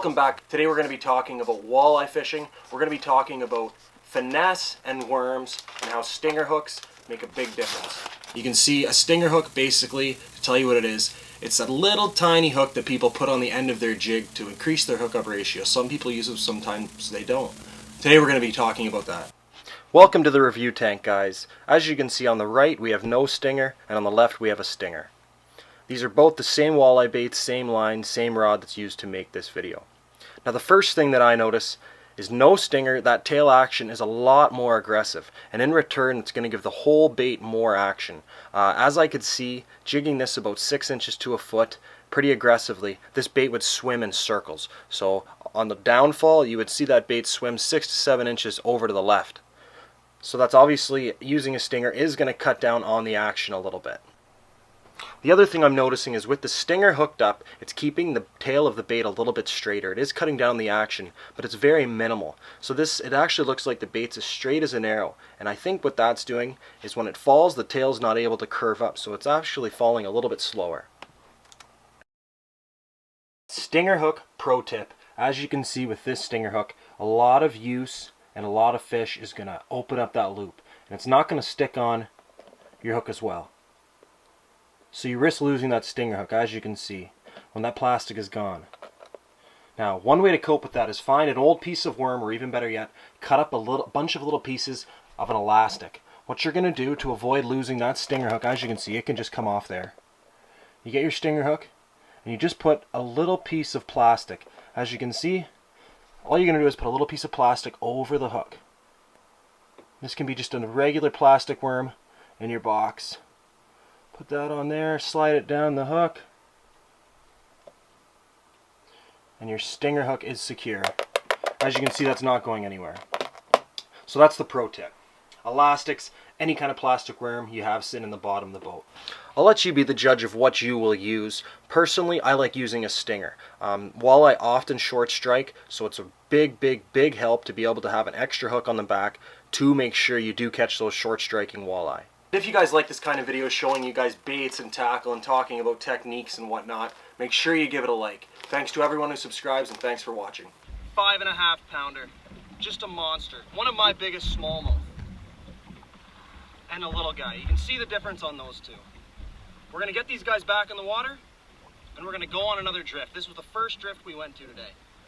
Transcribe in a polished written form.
Welcome back. Today we're going to be talking about walleye fishing. We're going to be talking about finesse and worms and how stinger hooks make a big difference. You can see a stinger hook, basically, to tell you what it is, it's a little tiny hook that people put on the end of their jig to increase their hookup ratio. Some people use them, sometimes they don't. Today we're going to be talking about that. Welcome to the review tank, guys. As you can see, on the right we have no stinger, and on the left we have a stinger. These are both the same walleye baits, same line, same rod that's used to make this video. Now the first thing that I notice is no stinger. That tail action is a lot more aggressive, and in return it's going to give the whole bait more action. As I could see, jigging this about 6 inches to a foot pretty aggressively, this bait would swim in circles. So on the downfall you would see that bait swim 6 to 7 inches over to the left. So that's obviously, using a stinger is going to cut down on the action a little bit. The other thing I'm noticing is with the stinger hooked up, it's keeping the tail of the bait a little bit straighter. It is cutting down the action, but it's very minimal. So it actually looks like the bait's as straight as an arrow. And I think what that's doing is when it falls, the tail's not able to curve up. So it's actually falling a little bit slower. Stinger hook pro tip. As you can see with this stinger hook, a lot of use and a lot of fish is going to open up that loop. And it's not going to stick on your hook as well. So you risk losing that stinger hook, as you can see, when that plastic is gone. Now, one way to cope with that is find an old piece of worm, or even better yet, cut up a bunch of little pieces of an elastic. What you're going to do to avoid losing that stinger hook, as you can see, it can just come off there. You get your stinger hook, and you just put a little piece of plastic. As you can see, all you're going to do is put a little piece of plastic over the hook. This can be just a regular plastic worm in your box. Put that on there, slide it down the hook, and your stinger hook is secure. As you can see, that's not going anywhere. So that's the pro tip. Elastics, any kind of plastic worm you have sitting in the bottom of the boat. I'll let you be the judge of what you will use. Personally, I like using a stinger. Walleye often short strike, so it's a big help to be able to have an extra hook on the back to make sure you do catch those short striking walleye. If you guys like this kind of video showing you guys baits and tackle and talking about techniques and whatnot, make sure you give it a like. Thanks to everyone who subscribes, and thanks for watching. 5.5 pounder, just a monster. One of my biggest smallmouth. And a little guy. You can see the difference on those two. We're going to get these guys back in the water, and we're going to go on another drift. This was the first drift we went to today.